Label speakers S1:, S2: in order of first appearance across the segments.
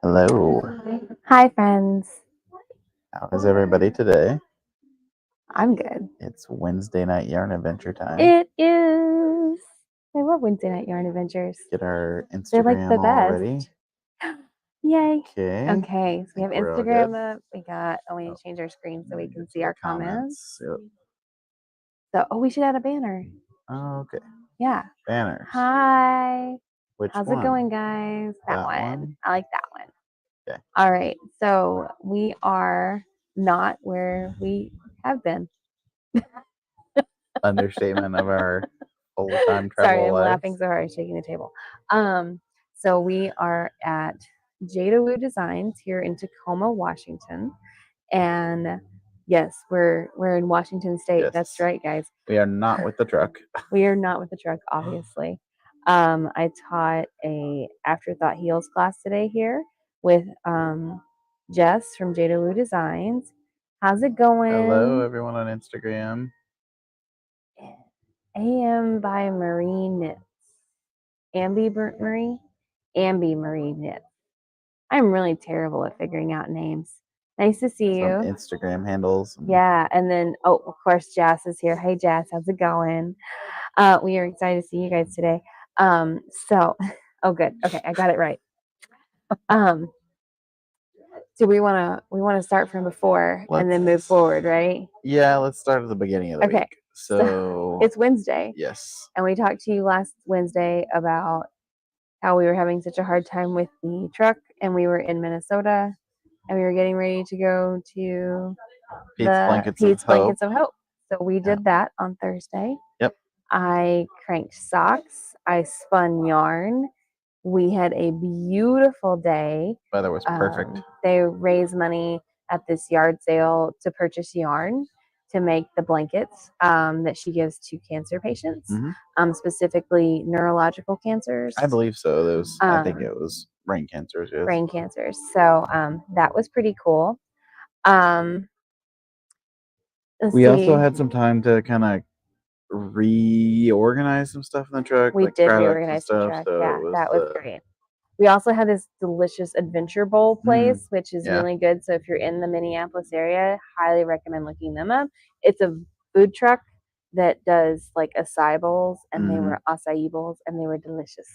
S1: Hello.
S2: Hi, friends.
S1: How is everybody today?
S2: I'm good.
S1: It's Wednesday night yarn adventure time.
S2: It is. I love Wednesday night yarn adventures.
S1: Get our
S2: They're like the
S1: Instagram all
S2: best.
S1: ready.
S2: Yay.
S1: Okay.
S2: Okay, so we have
S1: we're all
S2: Instagram up. We got, we need to change our screen so we can see our comments.
S1: Yep.
S2: So, we should add a banner.
S1: Oh, okay.
S2: Yeah.
S1: Banners.
S2: Hi.
S1: Which
S2: How's
S1: one?
S2: it going, guys? That one. I like that one.
S1: Okay.
S2: All right. So we are not where we have been.
S1: Understatement of our full-time travel
S2: Sorry, I'm
S1: lives.
S2: laughing so hard, shaking the table. So we are at Jadawoo Designs here in Tacoma, Washington, and yes, we're in Washington State.
S1: Yes.
S2: That's right, guys.
S1: We are not with the truck.
S2: We are not with the truck, obviously. I taught a Afterthought Heels class today here with Jess from Jadawoo Designs. How's it going?
S1: Hello, everyone on Instagram.
S2: AM by Marie Knits. Ambi Marie Knits. I'm really terrible at figuring out names. Nice to see you.
S1: Some Instagram handles.
S2: Yeah, and then of course Jess is here. Hey Jess, how's it going? We are excited to see you guys today. So oh good. Okay, I got it right. So we wanna start from before and then move forward, right?
S1: Yeah, let's start at the beginning of the week. So
S2: it's Wednesday.
S1: Yes.
S2: And we talked to you last Wednesday about how we were having such a hard time with the truck, and we were in Minnesota, and we were getting ready to go to
S1: Pete's
S2: Blankets of Hope. So we did that on Thursday.
S1: Yep.
S2: I cranked socks. I spun yarn. We had a beautiful day.
S1: Weather was perfect.
S2: They raised money at this yard sale to purchase yarn to make the blankets that she gives to cancer patients, specifically neurological cancers.
S1: I believe so. Those, I think it was brain cancers. Yes.
S2: Brain cancers. So that was pretty cool.
S1: We also had some time to kind of reorganize some stuff in the truck.
S2: We
S1: like
S2: did reorganize the truck. So yeah, that was great. We also had this delicious Adventure Bowl place, which is really good. So if you're in the Minneapolis area, highly recommend looking them up. It's a food truck that does like acai bowls, and they were acai bowls, and they were delicious.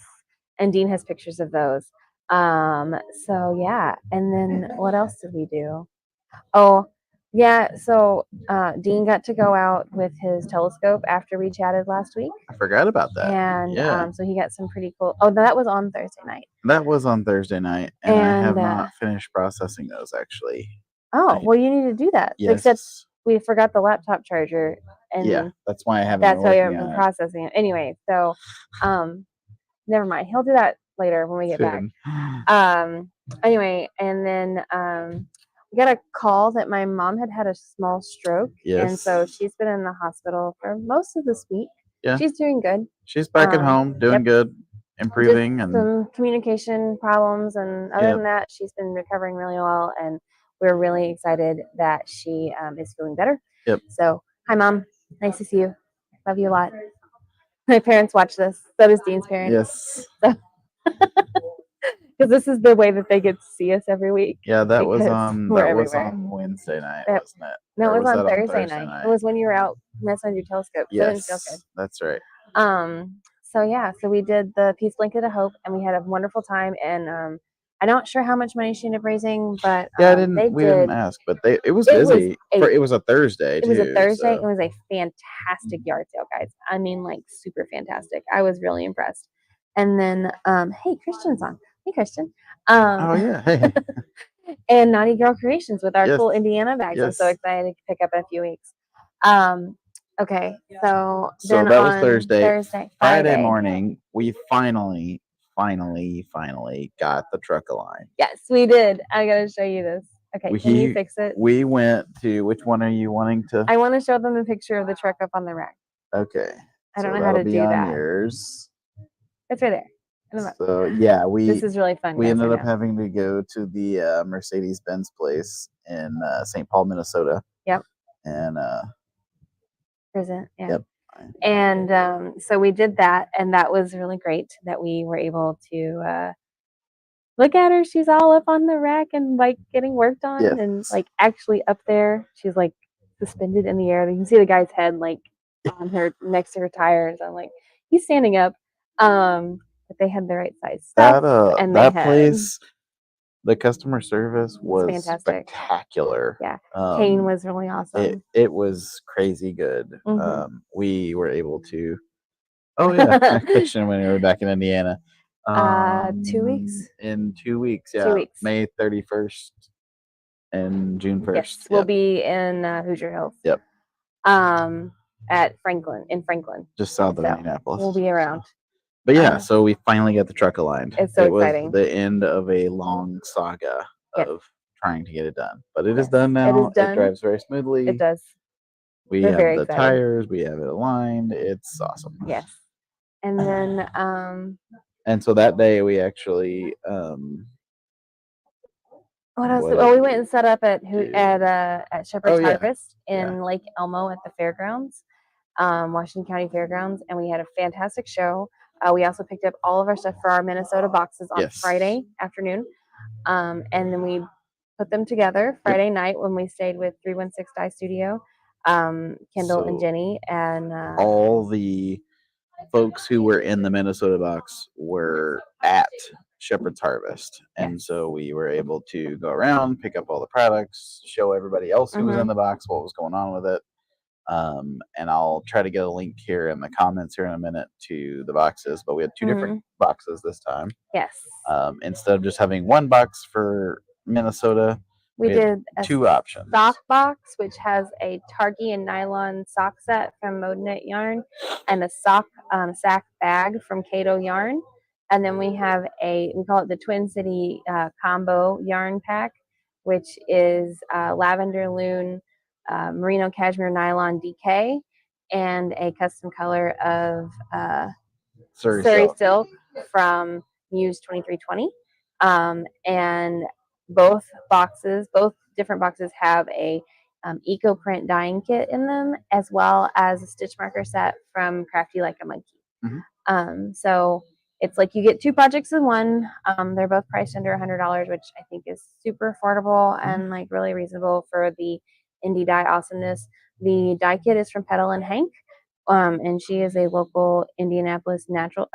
S2: And Dean has pictures of those. So yeah, and then what else did we do? Oh, yeah. So Dean got to go out with his telescope after we chatted last week.
S1: I forgot about that.
S2: And so he got some pretty cool. Oh, that was on Thursday night.
S1: That was on Thursday night, and I have not finished processing those actually.
S2: Oh, well, you need to do that.
S1: Yes.
S2: Except we forgot the laptop charger, and
S1: yeah, that's why I haven't.
S2: That's why you haven't been processing it. Anyway, so never mind. He'll do that later when we get back. Anyway, and then we got a call that my mom had a small stroke.
S1: Yes.
S2: And so she's been in the hospital for most of this week.
S1: Yeah.
S2: She's doing good.
S1: She's back at home, doing good, improving.
S2: Just some communication problems. And other than that, she's been recovering really well. And we're really excited that she is feeling better.
S1: Yep.
S2: So, hi, Mom. Nice to see you. Love you a lot. My parents watch this. So does Dean's parents.
S1: Yes.
S2: So because this is the way that they get to see us every week.
S1: Yeah, that was on Wednesday night, wasn't it?
S2: No, it was on Thursday night. It was when you were out messing with your telescope.
S1: Yes, that's right.
S2: So yeah, so we did the Peace Blanket of Hope, and we had a wonderful time. And I'm not sure how much money she ended up raising, but
S1: yeah, we didn't ask, but it was busy. It was a Thursday.
S2: It was a Thursday. It was a fantastic yard sale, guys. I mean, like super fantastic. I was really impressed. And then, hey, Christian's on. Hey, Christian.
S1: Oh yeah, hey.
S2: And Naughty Girl Creations with our cool Indiana bags.
S1: Yes.
S2: I'm so excited to pick up in a few weeks. Okay, so
S1: that was Thursday. Friday morning, we finally got the truck aligned.
S2: Yes, we did. I gotta show you this. Okay, can you fix it?
S1: We went to, which one are you wanting to?
S2: I want to show them the picture of the truck up on the rack.
S1: Okay.
S2: I don't know how to do that.
S1: Yours.
S2: It's right there.
S1: So yeah,
S2: this is really fun.
S1: We ended up having to go to the Mercedes-Benz place in St. Paul, Minnesota.
S2: Yep.
S1: And
S2: present. Yeah.
S1: Yep.
S2: And so we did that, and that was really great that we were able to look at her. She's all up on the rack and like getting worked on,
S1: Yes.
S2: and like actually up there, she's like suspended in the air. You can see the guy's head like on her next to her tires. I'm like, he's standing up. But they had the right size stuff, and
S1: that place, the customer service was
S2: fantastic.
S1: Spectacular.
S2: Yeah, Kane was really awesome.
S1: It was crazy good. We were able to. Oh yeah, Christian when we were back in Indiana.
S2: 2 weeks.
S1: In 2 weeks, yeah.
S2: 2 weeks.
S1: May 31st and June 1st.
S2: Yes, we'll be in Hoosier Hills.
S1: Yep.
S2: At Franklin.
S1: Just south of Indianapolis.
S2: We'll be around.
S1: But yeah, so we finally got the truck aligned.
S2: It's so exciting.
S1: Was the end of a long saga of trying to get it done. But it is done now. It drives very smoothly.
S2: It does.
S1: We have the tires. We have it aligned. It's awesome.
S2: Yes. And then
S1: and so that day we actually
S2: what else? Well, we went and set up at Shepherd's Harvest in Lake Elmo at the fairgrounds, Washington County Fairgrounds, and we had a fantastic show. We also picked up all of our stuff for our Minnesota boxes on Friday afternoon, and then we put them together Friday night when we stayed with 316 Dye Studio, Kendall and Jenny, and
S1: all the folks who were in the Minnesota box were at Shepherd's Harvest, and so we were able to go around, pick up all the products, show everybody else who was in the box what was going on with it. And I'll try to get a link here in the comments here in a minute to the boxes, but we had two different boxes this time.
S2: Yes.
S1: Instead of just having one box for Minnesota,
S2: we did
S1: two options.
S2: Sock box, which has a Targhee and nylon sock set from Modnet Yarn, and a sock sack bag from Cato Yarn. And then we have we call it the Twin City combo yarn pack, which is lavender loon, merino cashmere nylon DK, and a custom color of Surrey silk from Muse 2320. And both different boxes have a eco print dyeing kit in them, as well as a stitch marker set from Crafty Like a Monkey. So it's like you get two projects in one. They're both priced under $100, which I think is super affordable and like really reasonable for the indie dye awesomeness. The dye kit is from Petal and Hank, and she is a local Minneapolis natural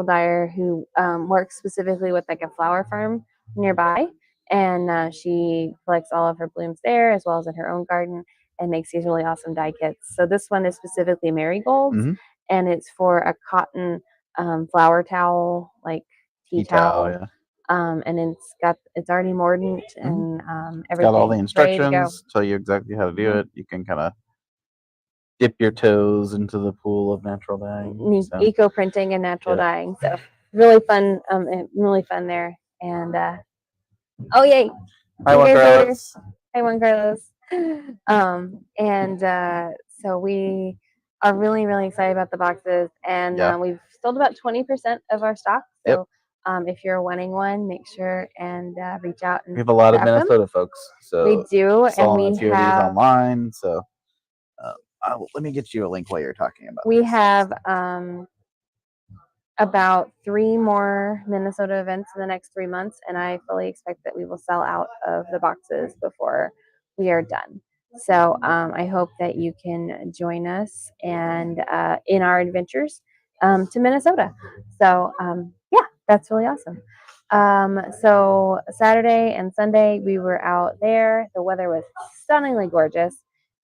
S2: dyer who works specifically with like a flower farm nearby, and she collects all of her blooms there as well as in her own garden and makes these really awesome dye kits. So this one is specifically marigolds, and it's for a cotton flower towel, like tea towel. And it's already mordant and everything.
S1: Got all the instructions, tell you exactly how to do it. You can kind of dip your toes into the pool of natural dyeing,
S2: eco printing and natural dyeing. So really fun there. And oh yay!
S1: Hi, Juan Carlos.
S2: Hi, Juan Carlos. And so we are really, really excited about the boxes, and we've sold about 20% of our stock. So if you're wanting one, make sure and reach out. And
S1: we have a lot of Minnesota folks. So
S2: we do, and we
S1: a few of these online. So let me get you a link while you're talking about.
S2: We have about 3 more Minnesota events in the next 3 months, and I fully expect that we will sell out of the boxes before we are done. So I hope that you can join us and in our adventures to Minnesota. So that's really awesome. So Saturday and Sunday we were out there. The weather was stunningly gorgeous.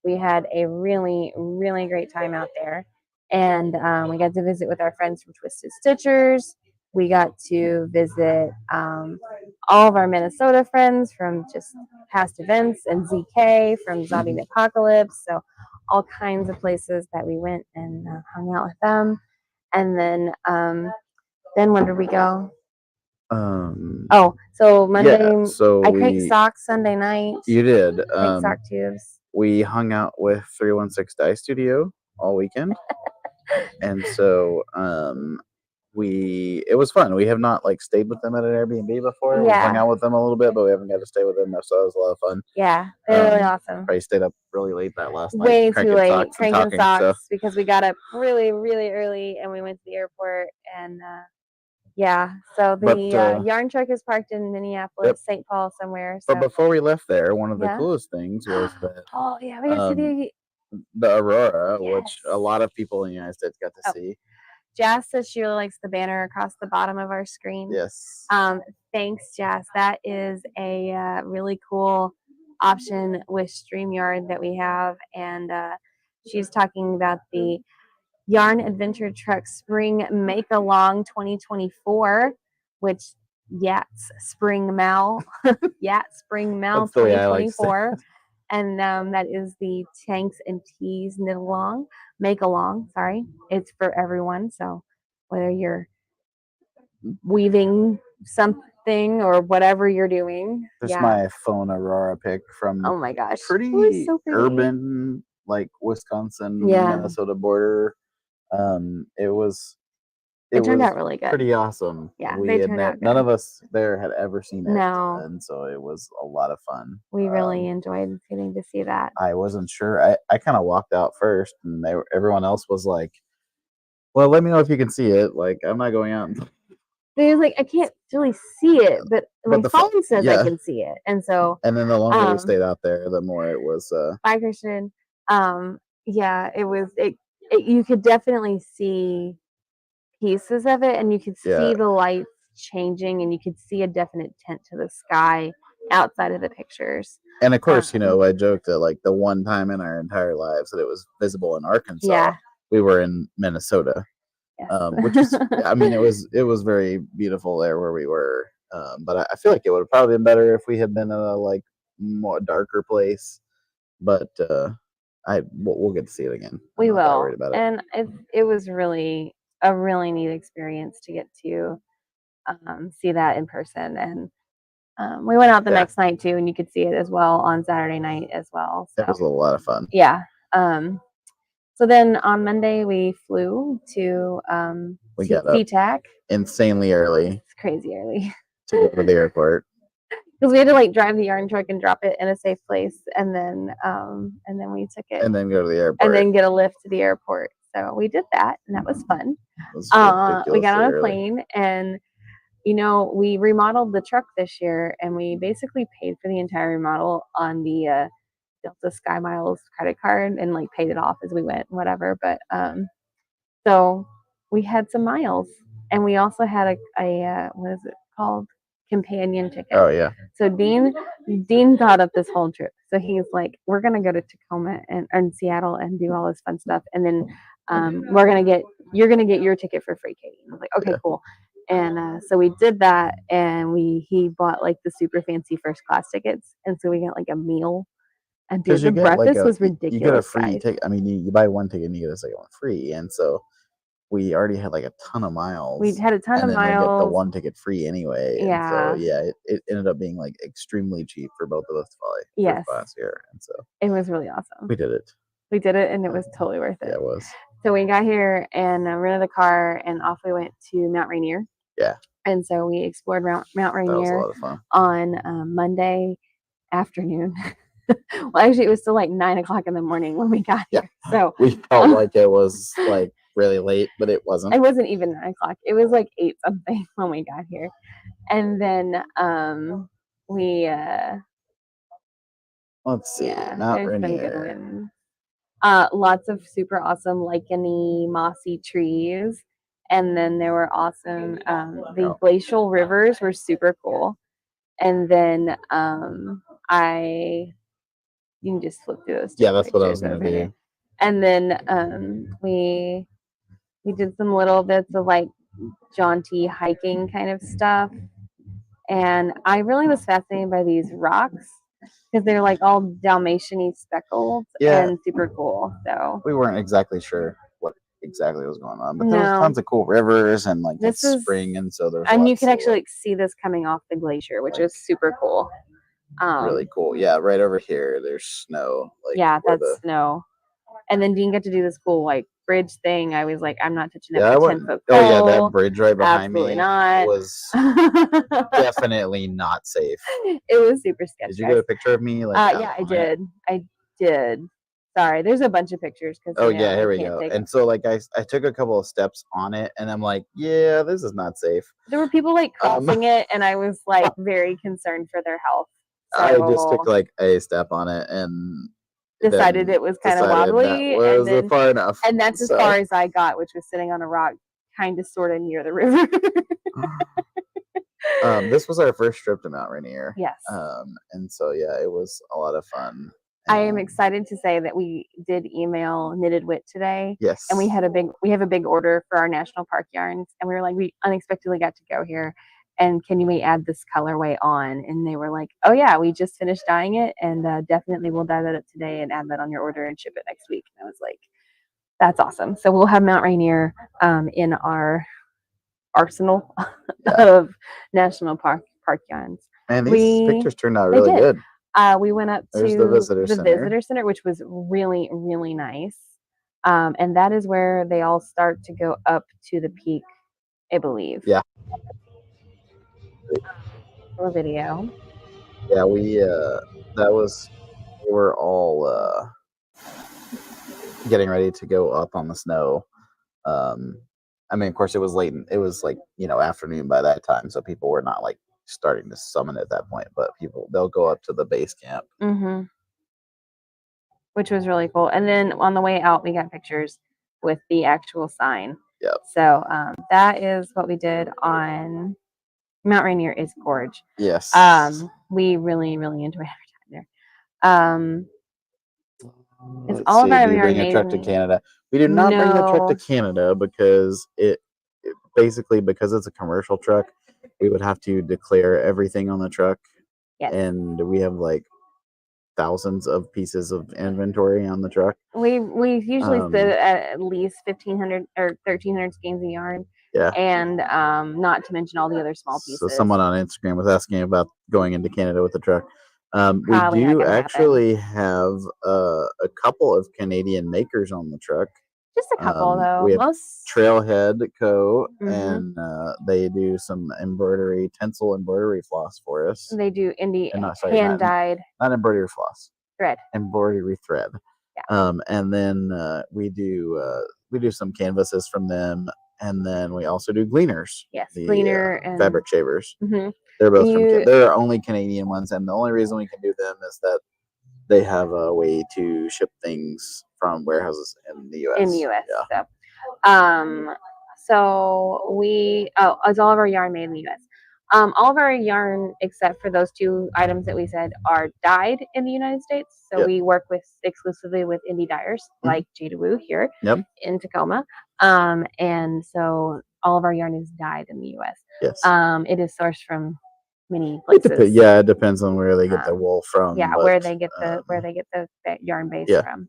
S2: We had a really, really great time out there. And we got to visit with our friends from Twisted Stitchers. We got to visit all of our Minnesota friends from just past events, and ZK from Zombie Apocalypse. So all kinds of places that we went and hung out with them. And then when did we go? So Monday, I cranked socks Sunday night.
S1: You did.
S2: Sock tubes.
S1: We hung out with 316 Dye Studio all weekend. And so it was fun. We have not like stayed with them at an Airbnb before. We hung out with them a little bit, but we haven't got to stay with them, so it was a lot of fun.
S2: Yeah, they're really awesome.
S1: Probably stayed up really late that last night.
S2: Way too late, cranking socks because we got up really, really early and we went to the airport and so the yarn truck is parked in Minneapolis, St. Paul somewhere. So.
S1: But before we left there, one of the coolest things was that
S2: we got to see
S1: the aurora, which a lot of people in the United States got to see.
S2: Jazz says she really likes the banner across the bottom of our screen.
S1: Yes.
S2: Thanks, Jazz. That is a really cool option with StreamYard that we have, and she's talking about the Yarn Adventure Truck Spring Make Along 2024, which Spring Mal 2024. And that is the Tanks and Tees Knit Along, Make Along, sorry. It's for everyone. So whether you're weaving something or whatever you're doing.
S1: There's my phone Aurora pic from
S2: oh my gosh.
S1: Pretty urban, like Wisconsin, Minnesota border. It turned out really good. Pretty awesome. Yeah, none of us there had ever seen it. No. And so it was a lot of fun.
S2: We really enjoyed getting to see that.
S1: I wasn't sure. I kind of walked out first, and everyone else was like, well, let me know if you can see it. Like, I'm not going out.
S2: They was like, I can't really see it, but my phone says I can see it. And so.
S1: And then the longer we stayed out there, the more it was.
S2: Bye, Christian. It was, you could definitely see pieces of it, and you could see the lights changing, and you could see a definite tint to the sky outside of the pictures.
S1: And of course, I joked that like the one time in our entire lives that it was visible in Arkansas, we were in Minnesota, which is, I mean, it was very beautiful there where we were. But I feel like it would have probably been better if we had been in a like more darker place. But we'll get to see it again.
S2: We will, and it was really a really neat experience to get to see that in person. And we went out the next night too, and you could see it as well on Saturday night as well. So.
S1: It was a lot of fun.
S2: Yeah. So then on Monday we flew to
S1: we got up insanely early.
S2: It's crazy early
S1: to go to the airport.
S2: Because we had to like drive the yarn truck and drop it in a safe place, and then we took it,
S1: and then go to the airport,
S2: and then get a lift to the airport. So we did that, and that was fun. We got on a plane, and we remodeled the truck this year, and we basically paid for the entire remodel on the Delta Sky Miles credit card, and like paid it off as we went, whatever. But so we had some miles, and we also had a what is it called? Companion ticket.
S1: Oh yeah.
S2: So Dean thought up this whole trip. So he's like, we're gonna go to Tacoma and Seattle and do all this fun stuff, and then you're gonna get your ticket for free, Katie. And I was like, okay, cool. And so we did that, and he bought like the super fancy first class tickets, and so we got like a meal. And dude, the breakfast was ridiculous.
S1: You get a free ticket. I mean, you buy one ticket and you get a second one free, and so. We already had like a ton of miles.
S2: We had a ton of miles.
S1: And then we get the one ticket free anyway. Yeah. And so it ended up being like extremely cheap for both of us to fly first class here. And so
S2: it was really awesome.
S1: We did it.
S2: And it was totally worth it.
S1: Yeah, it was.
S2: So we got here and rented a car, and off we went to Mount Rainier.
S1: Yeah.
S2: And so we explored Mount Rainier.
S1: That was a lot of fun.
S2: On Monday afternoon. Well, actually, it was still like 9 o'clock in the morning when we got here. So
S1: we felt like it was like really late, but it wasn't.
S2: It wasn't even 9 o'clock. It was like 8 something when we got here. And then we
S1: let's see. Mount Rainier.
S2: Lots of super awesome licheny, mossy trees. And then there were awesome the glacial rivers were super cool. And then you can just flip through those.
S1: Yeah, that's what I was gonna do.
S2: And then we did some little bits of like jaunty hiking kind of stuff. And I really was fascinated by these rocks because they're like all Dalmatian-y speckled and super cool. So
S1: we weren't exactly sure what exactly was going on, but there was tons of cool rivers and like it's spring, and so there's
S2: you can actually like see this coming off the glacier, which is super cool.
S1: Really cool. Yeah, right over here there's snow.
S2: Like, that's snow. And then Dean got to do this cool like bridge thing. I was like, I'm not touching that 10-foot
S1: pole. Oh yeah, that bridge right behind
S2: Absolutely
S1: me
S2: not.
S1: was definitely not safe.
S2: It was super sketchy.
S1: Did you get a picture of me? Like,
S2: yeah, I did. I did. Sorry, there's a bunch of pictures because
S1: yeah, here we go. And so like I took a couple of steps on it, and I'm like, yeah, this is not safe.
S2: There were people like crossing it, and I was like very concerned for their health. So
S1: I just took like a step on it and
S2: decided it was kind of wobbly,
S1: and then, far enough.
S2: And that's as far as I got, which was sitting on a rock, kind of sort of near the river.
S1: This was our first trip to Mount Rainier.
S2: Yes.
S1: And so yeah, it was a lot of fun.
S2: I am excited to say that we did email Knitted Wit today.
S1: Yes.
S2: And we have a big order for our national park yarns, and we were like, we unexpectedly got to go here, and can we add this colorway on? And they were like, oh yeah, we just finished dyeing it, and definitely we'll dye that up today and add that on your order and ship it next week. And I was like, that's awesome. So we'll have Mount Rainier in our arsenal of national park yarns.
S1: And these pictures turned out really good.
S2: We went up to the visitor center, which was really, really nice. And that is where they all start to go up to the peak, I believe.
S1: Yeah.
S2: For video.
S1: Yeah, we were all getting ready to go up on the snow. I mean, of course, it was late. It was like, afternoon by that time, so people were not like starting to summon at that point, but they'll go up to the base camp.
S2: Mm-hmm. Which was really cool. And then on the way out, we got pictures with the actual sign.
S1: Yep.
S2: So that is what we did on Mount Rainier is gorge.
S1: Yes.
S2: We really, really enjoyed our time there. It's all about
S1: bring a truck to Canada. We did not bring the truck to Canada because basically because it's a commercial truck, we would have to declare everything on the truck.
S2: Yes.
S1: And we have like thousands of pieces of inventory on the truck.
S2: We usually sit at least 1,500 or 1,300 skeins of yarn.
S1: Yeah.
S2: And not to mention all the other small pieces.
S1: So someone on Instagram was asking about going into Canada with the truck. We do actually have a couple of Canadian makers on the truck.
S2: Just a couple, though.
S1: We have Trailhead Co. And they do some tinsel embroidery floss for us.
S2: They do hand dyed.
S1: Not embroidery floss.
S2: Thread.
S1: Embroidery thread.
S2: Yeah.
S1: And then we do some canvases from them. And then we also do Gleaners.
S2: Yes, Gleaner and
S1: fabric shavers.
S2: Mm-hmm.
S1: They're both they're only Canadian ones, and the only reason we can do them is that they have a way to ship things from warehouses in the U.S.
S2: Yeah. So it's all of our yarn made in the U.S. All of our yarn, except for those 2 items that we said, are dyed in the United States. So we work exclusively with indie dyers like Jadawoo here in Tacoma. And so all of our yarn is dyed in the U.S.
S1: Yes.
S2: It is sourced from many places.
S1: It depends on where they get the wool from.
S2: Yeah, where they get the yarn base from.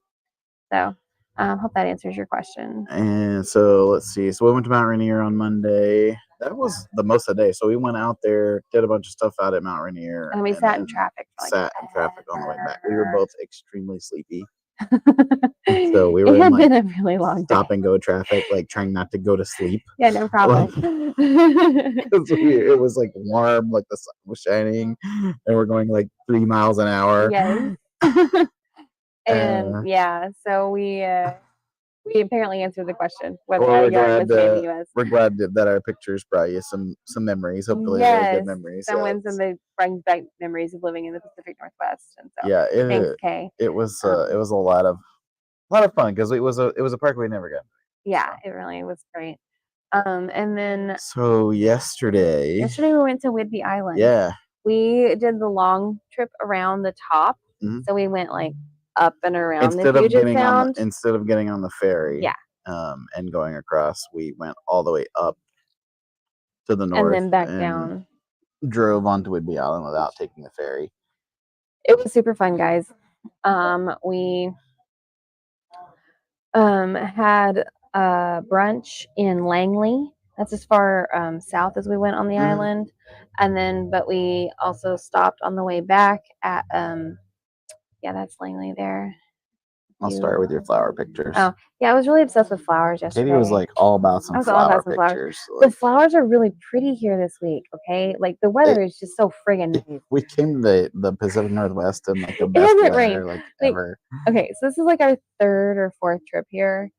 S2: So hope that answers your question.
S1: And so let's see. So we went to Mount Rainier on Monday. That was the most of the day. So we went out there, did a bunch of stuff out at Mount Rainier.
S2: And we sat in traffic.
S1: On the way back. We were both extremely sleepy. So we were
S2: been a really long
S1: stop and go traffic, like trying not to go to sleep.
S2: Yeah, no problem.
S1: It was like warm, like the sun was shining, and we're going like 3 miles an hour.
S2: Yes. And so we apparently answered the question whether our yarn was made in the U.S.
S1: We're glad that our pictures brought you some memories. Hopefully, really good memories.
S2: Someone brings back memories of living in the Pacific Northwest, and so thanks, Kay.
S1: It was a lot of fun because it was a park we never got.
S2: Yeah, it really was great. And then
S1: yesterday
S2: we went to Whidbey Island.
S1: Yeah,
S2: we did the long trip around the top.
S1: Mm-hmm.
S2: So we went like up and around
S1: instead of getting on the ferry.
S2: Yeah.
S1: And going across, we went all the way up to the north
S2: and then back down.
S1: Drove onto Whidbey Island without taking the ferry.
S2: It was super fun, guys. We had brunch in Langley. That's as far south as we went on the island. And but we also stopped on the way back at that's Langley there.
S1: I'll start with your flower pictures.
S2: Oh, yeah, I was really obsessed with flowers yesterday.
S1: Katie was like all about some flower pictures.
S2: The flowers are really pretty here this week, okay? Like the weather is just so friggin' nice.
S1: We came to the Pacific Northwest and like the best weather like ever.
S2: Okay, so this is like our 3rd or 4th trip here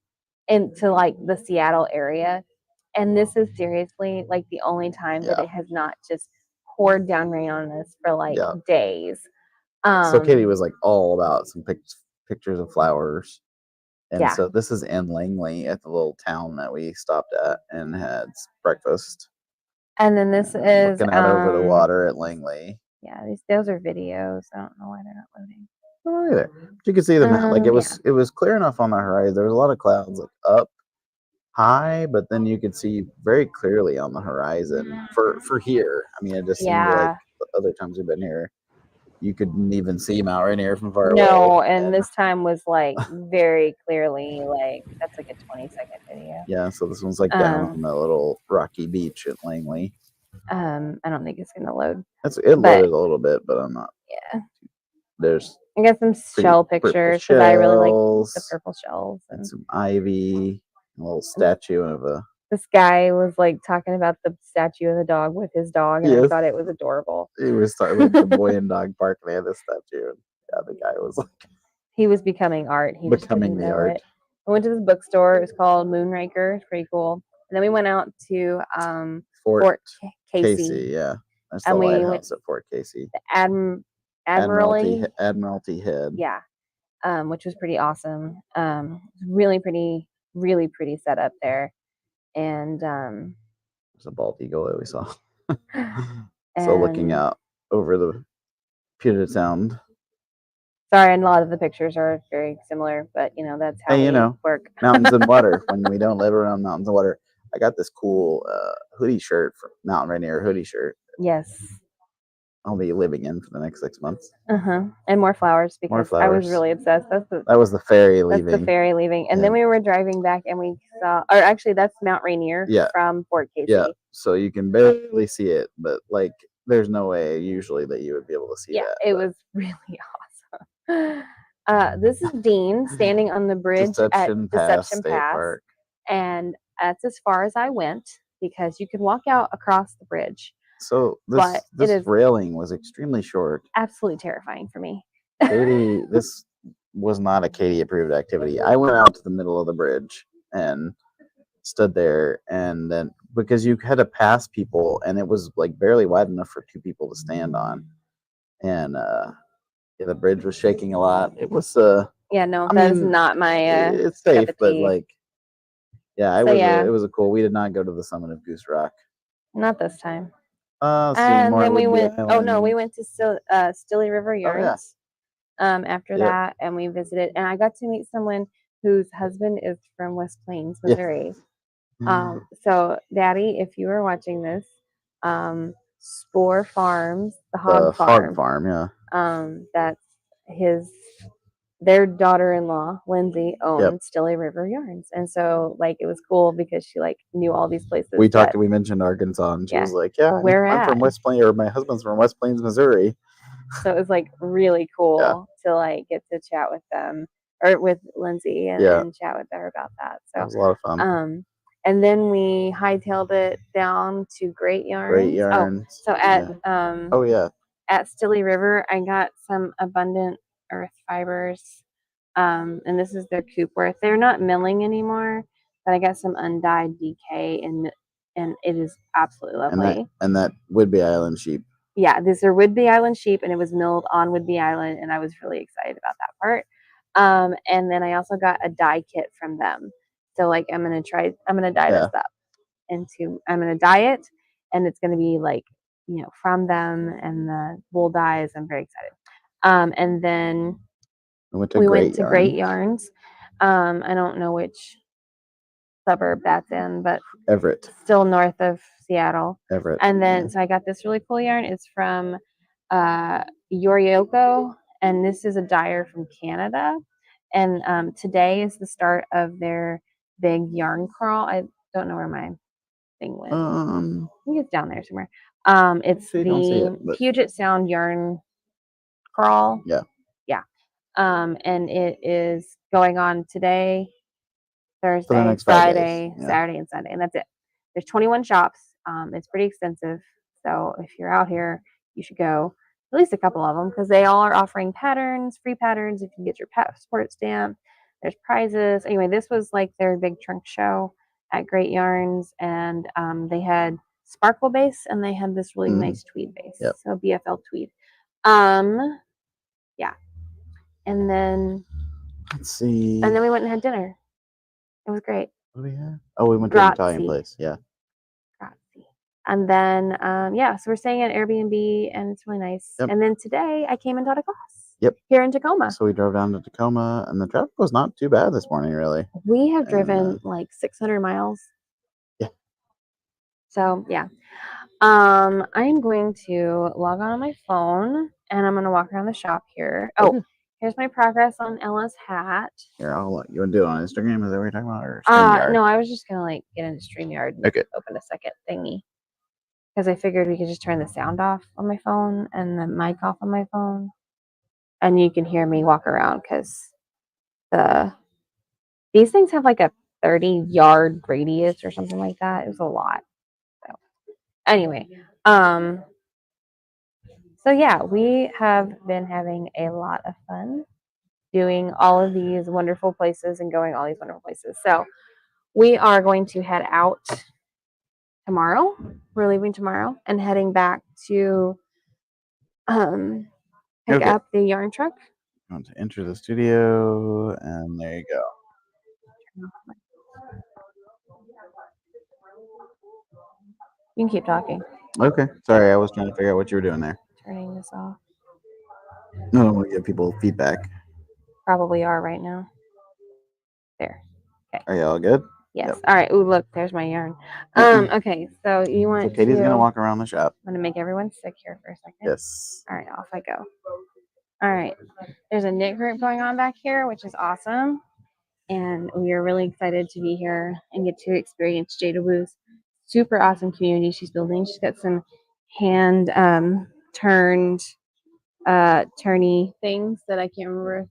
S2: into like the Seattle area. And this is seriously like the only time that it has not just poured down rain on us for like days.
S1: So Katie was like all about some pictures of flowers. And so this is in Langley at the little town that we stopped at and had breakfast.
S2: And then this is
S1: looking out over the water at Langley.
S2: Yeah, those are videos. I don't know why they're not loading.
S1: Oh, either. But you could see them like it was clear enough on the horizon. There was a lot of clouds like up high, but then you could see very clearly on the horizon for here. I mean, it just seemed like the other times we've been here, you couldn't even see Mount Rainier from far away.
S2: No, and this time was like very clearly like that's like a 20-second video.
S1: Yeah, so this one's like down on the little rocky beach at Langley.
S2: I don't think it's gonna load.
S1: It loaded a little bit, but I'm not.
S2: Yeah.
S1: There's
S2: I got some shell pictures because I really like the purple shells
S1: and some ivy, a little statue of a.
S2: This guy was like talking about the statue of the dog with his dog, and I thought it was adorable.
S1: He was talking about the boy and dog park, and they had this statue, and the guy was like,
S2: he was becoming art. He
S1: becoming the art.
S2: I went to this bookstore. It was called Moonraker. It's pretty cool. And then we went out to Fort Casey.
S1: Yeah, that's the lighthouse at Fort Casey.
S2: The
S1: Admiralty Head.
S2: Yeah, which was pretty awesome. Really pretty setup there. And
S1: there's a bald eagle that we saw. So looking out over the Puget Sound.
S2: Sorry, and a lot of the pictures are very similar, but that's how we work.
S1: Mountains and water. When we don't live around mountains and water, I got this cool hoodie shirt from Mountain Rainier hoodie shirt.
S2: Yes.
S1: I'll be living in for the next 6 months.
S2: And more flowers because I was really obsessed.
S1: That was the ferry leaving.
S2: That's the ferry leaving. And then we were driving back and we saw, or actually that's Mount Rainier from Fort Casey.
S1: Yeah, so you can barely see it, but like there's no way usually that you would be able to see that.
S2: Yeah, it was really awesome. This is Dean standing on the bridge at Deception Pass. And that's as far as I went because you could walk out across the bridge.
S1: So this railing was extremely short.
S2: Absolutely terrifying for me.
S1: Katie, this was not a Katie approved activity. I went out to the middle of the bridge and stood there, and then because you had to pass people, and it was like barely wide enough for 2 people to stand on, and the bridge was shaking a lot. It was
S2: that is not my.
S1: It's safe, but like, it was a cool. We did not go to the summit of Goose Rock.
S2: Not this time.
S1: And then we
S2: went. We went to Stilly River Yarns. After that, and we visited, and I got to meet someone whose husband is from West Plains, Missouri. So, Daddy, if you are watching this, Spore Farms, the hog farm, that's their daughter-in-law, Lindsay, owned Stilly River Yarns. And so, like, it was cool because she, like, knew all these places.
S1: We mentioned Arkansas, and she was like, I'm from West Plains, or my husband's from West Plains, Missouri.
S2: So it was, like, really cool to, like, get to chat with them, or with Lindsay, and chat with her about that. So
S1: it was a lot of fun.
S2: And then we hightailed it down to Great Yarns. So at Stilly River, I got some abundant earth fibers, and this is their coop worth. They're not milling anymore, but I got some undyed DK, and it is absolutely lovely.
S1: And that Whidbey Island sheep.
S2: Yeah, these are Whidbey Island sheep, and it was milled on Whidbey Island, and I was really excited about that part. And then I also got a dye kit from them. So like I'm gonna dye this up I'm gonna dye it, and it's gonna be like from them and the wool dyes. I'm very excited. And then we went to Great Yarns. I don't know which suburb that's in, but
S1: Everett,
S2: still north of Seattle.
S1: Everett.
S2: And then so I got this really cool yarn. It's from Yoriyoko, and this is a dyer from Canada. And today is the start of their big yarn crawl. I don't know where my thing went. I think it's down there somewhere. It's the Puget Sound yarn crawl.
S1: Yeah.
S2: And it is going on today, Thursday,
S1: next 5 days.
S2: Friday,
S1: Yeah.
S2: Saturday, and Sunday, and that's it. There's 21 shops. It's pretty extensive. So if you're out here, you should go at least a couple of them because they all are offering patterns, free patterns. You can get your passport stamp. There's prizes. Anyway, this was like their big trunk show at Great Yarns, and they had sparkle base and they had this really nice tweed base.
S1: Yep.
S2: So BFL tweed. Yeah. And then
S1: let's see.
S2: And then we went and had dinner. It was great.
S1: What do we have? Oh, we went to an Italian place. Yeah.
S2: Grazie. And then so we're staying at Airbnb and it's really nice.
S1: Yep.
S2: And then today I came and taught a class.
S1: Yep.
S2: Here in Tacoma.
S1: So we drove down to Tacoma and the traffic was not too bad this morning, really.
S2: We have driven like 600 miles.
S1: Yeah.
S2: So yeah. I'm going to log on my phone and I'm going to walk around the shop here. Oh, here's my progress on Ella's hat.
S1: Here, you want to do it on Instagram? Is that what you're talking about? Or StreamYard?
S2: No, I was just going to like get into StreamYard and open a second thingy. Because I figured we could just turn the sound off on my phone and the mic off on my phone. And you can hear me walk around because these things have like a 30-yard radius or something like that. It was a lot. So anyway, so yeah, we have been having a lot of fun doing all of these wonderful places and going all these wonderful places. So we are going to head out tomorrow. We're leaving tomorrow and heading back to pick up the yarn truck.
S1: I'm going to enter the studio and there you go.
S2: You can keep talking.
S1: Okay. Sorry, I was trying to figure out what you were doing there.
S2: Turning this off.
S1: No, we give people feedback.
S2: Probably are right now. There. Okay.
S1: Are you all good?
S2: Yes. Yep. All right. Ooh, look, there's my yarn. Okay, so you want
S1: so Katie's gonna walk around the shop.
S2: I'm gonna make everyone sick here for a second.
S1: Yes.
S2: All right, off I go. All right. There's a knit group going on back here, which is awesome. And we are really excited to be here and get to experience Jadawoo's super awesome community she's building. She's got some hand turned turny things that I can't remember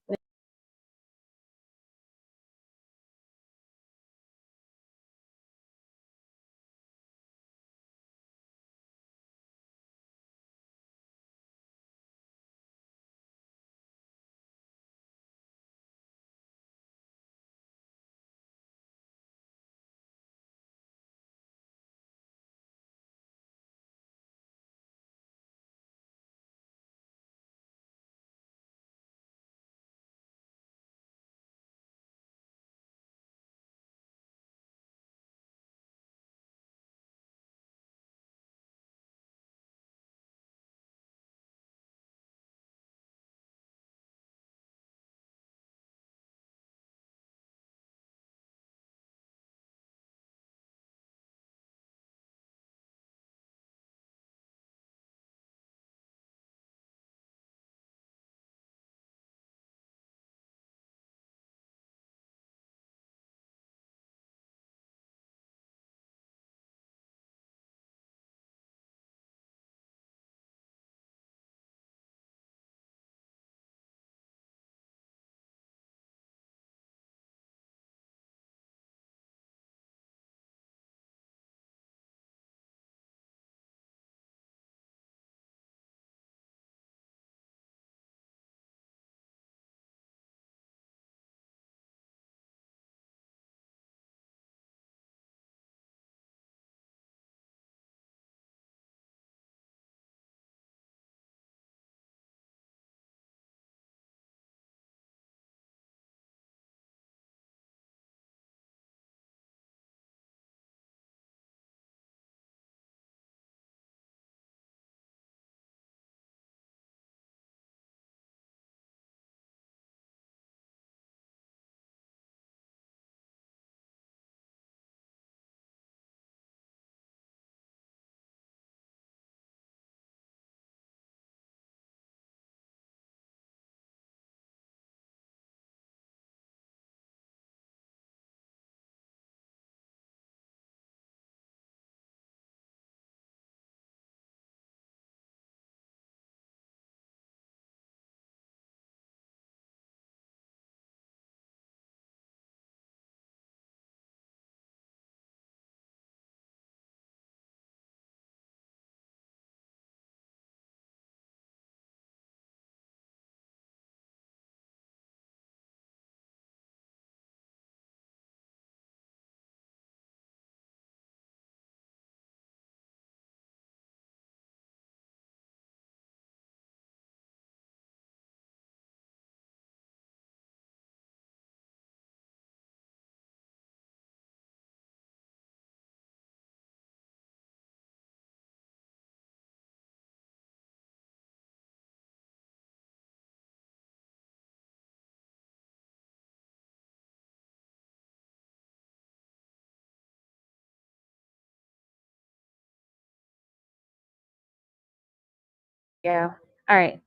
S2: Yeah. All right.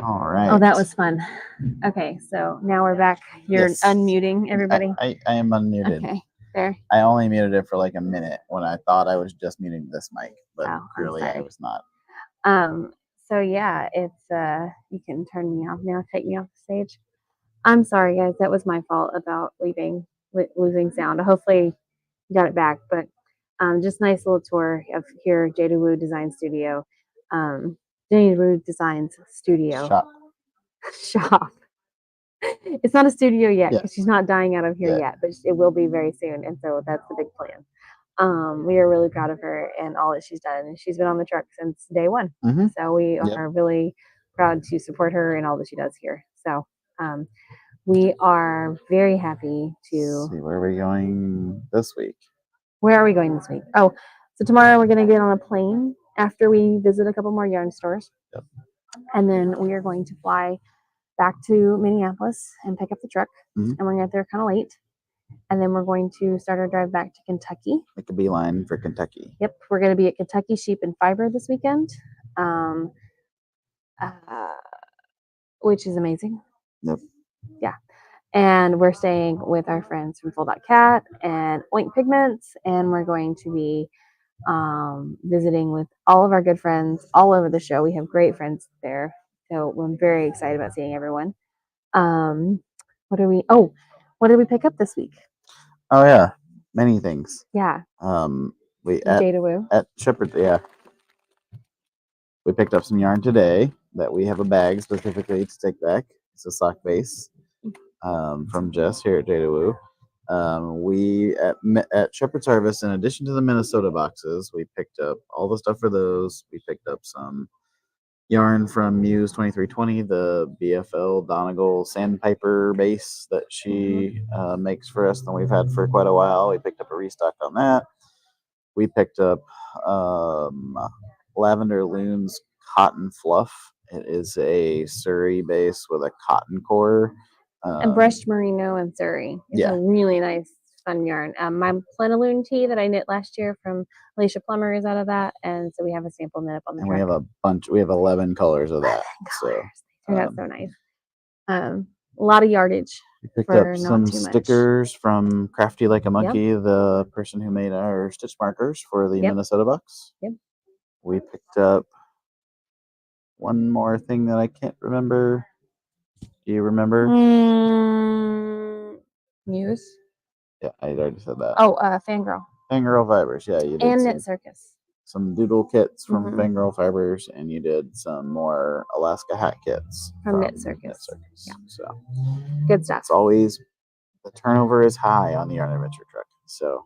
S1: All right.
S2: Oh, that was fun. Okay, so now we're back. You're unmuting everybody.
S1: I am unmuted.
S2: Okay, there.
S1: I only muted it for like a minute when I thought I was just muting this mic, but clearly I was not.
S2: So yeah, it's you can turn me off now, take me off the stage. I'm sorry guys, that was my fault about losing sound. Hopefully you got it back, but just nice little tour of here, Jadawoo Design Studio. Jadawoo Designs Studio. Shop. It's not a studio yet because she's not dying out of here yet, but it will be very soon, and so that's the big plan. We are really proud of her and all that she's done. And she's been on the truck since day one, so we are really proud to support her and all that she does here. So we are very happy to.
S1: See, where are we going this week?
S2: Where are we going this week? Oh, so tomorrow we're going to get on a plane after we visit a couple more yarn stores, and then we are going to fly back to Minneapolis and pick up the truck, and we're going to get there kind of late. And then we're going to start our drive back to Kentucky.
S1: Make a beeline for Kentucky.
S2: Yep, we're going to be at Kentucky Sheep and Fiber this weekend, which is amazing.
S1: Yep.
S2: Yeah. And we're staying with our friends from Full Cat and Oink Pigments, and we're going to be visiting with all of our good friends all over the show. We have great friends there, so I'm very excited about seeing everyone. What did we pick up this week?
S1: Oh yeah, many things.
S2: Yeah.
S1: We at Shepherd. Yeah. We picked up some yarn today that we have a bag specifically to take back. It's a sock base from Jess here at Jadawoo. We at Shepherd's Harvest, in addition to the Minnesota boxes, we picked up all the stuff for those. We picked up some yarn from Muse 2320, the BFL Donegal Sandpiper base that she makes for us, and we've had for quite a while. We picked up a restock on that. We picked up Lavender Looms Cotton Fluff. It is a Surrey base with a cotton core.
S2: And brushed merino and Surrey. It's a really nice, fun yarn. My Plenaloon tee that I knit last year from Alicia Plummer is out of that, and so we have a sample knit up on the truck.
S1: We have a bunch. We have 11 colors of that. So
S2: that's so nice. A lot of yardage.
S1: We picked up some stickers from Crafty Like a Monkey, the person who made our stitch markers for the Minnesota box.
S2: Yep.
S1: We picked up one more thing that I can't remember. Do you remember?
S2: Muse.
S1: Yeah, I already said that.
S2: Oh, Fangirl.
S1: Fangirl Fibers. Yeah, you did.
S2: And Knit Circus.
S1: Some doodle kits from Fangirl Fibers, and you did some more Alaska hat kits
S2: from Knit Circus.
S1: Yeah. So
S2: good stuff.
S1: It's always, the turnover is high on the Yarn Adventure truck, so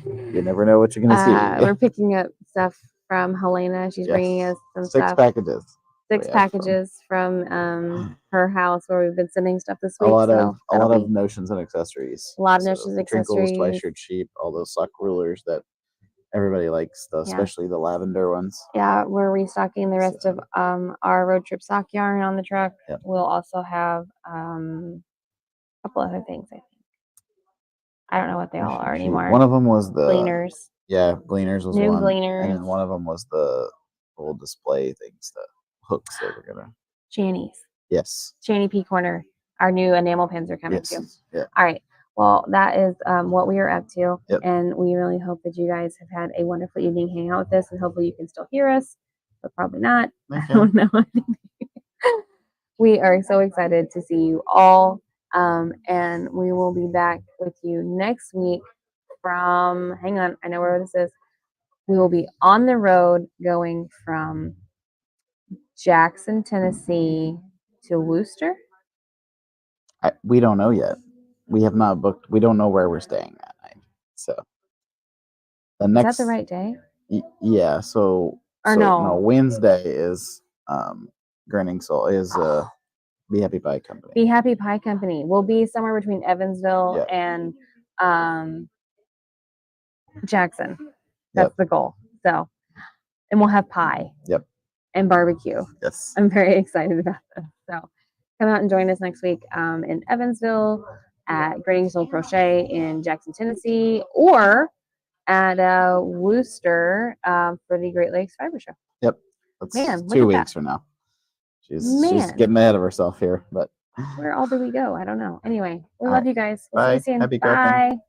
S1: you never know what you're going to see.
S2: We're picking up stuff from Helena. She's bringing us some
S1: six packages.
S2: Six packages from her house where we've been sending stuff this week.
S1: A lot of notions and accessories.
S2: A lot of notions and accessories.
S1: Twice-shirted sheep, all those sock rulers that everybody likes, especially the lavender ones.
S2: Yeah, we're restocking the rest of our road trip sock yarn on the truck.
S1: Yep.
S2: We'll also have a couple other things, I think. I don't know what they all are anymore.
S1: One of them was the
S2: Gleaners.
S1: Yeah, Gleaners was
S2: New
S1: one.
S2: Gleaners.
S1: And then one of them was the little display things, the hooks that we're gonna.
S2: Channies.
S1: Yes.
S2: Channy P Corner. Our new enamel pins are coming too.
S1: Yeah.
S2: All right. Well, that is what we are up to.
S1: Yep.
S2: And we really hope that you guys have had a wonderful evening hanging out with us, and hopefully you can still hear us, but probably not.
S1: Okay.
S2: I don't know. We are so excited to see you all. And we will be back with you next week from, hang on, I know where this is. We will be on the road going from Jackson, Tennessee to Wooster.
S1: We don't know yet. We have not booked. We don't know where we're staying that night. So the next.
S2: Is that the right day?
S1: Yeah. So. No. Wednesday is Grinning Soul is Be Happy Pie Company.
S2: Be Happy Pie Company. We'll be somewhere between Evansville and Jackson. That's the goal. So, and we'll have pie.
S1: Yep.
S2: And barbecue.
S1: Yes.
S2: I'm very excited about this. So come out and join us next week in Evansville, at Grinning Soul Crochet in Jackson, Tennessee, or at Worcester for the Great Lakes Fiber Show.
S1: Yep. That's 2 weeks from now. She's getting ahead of herself here, but
S2: where all do we go? I don't know. Anyway, we love you guys. We'll see you soon.
S1: Happy
S2: Bye.
S1: crafting.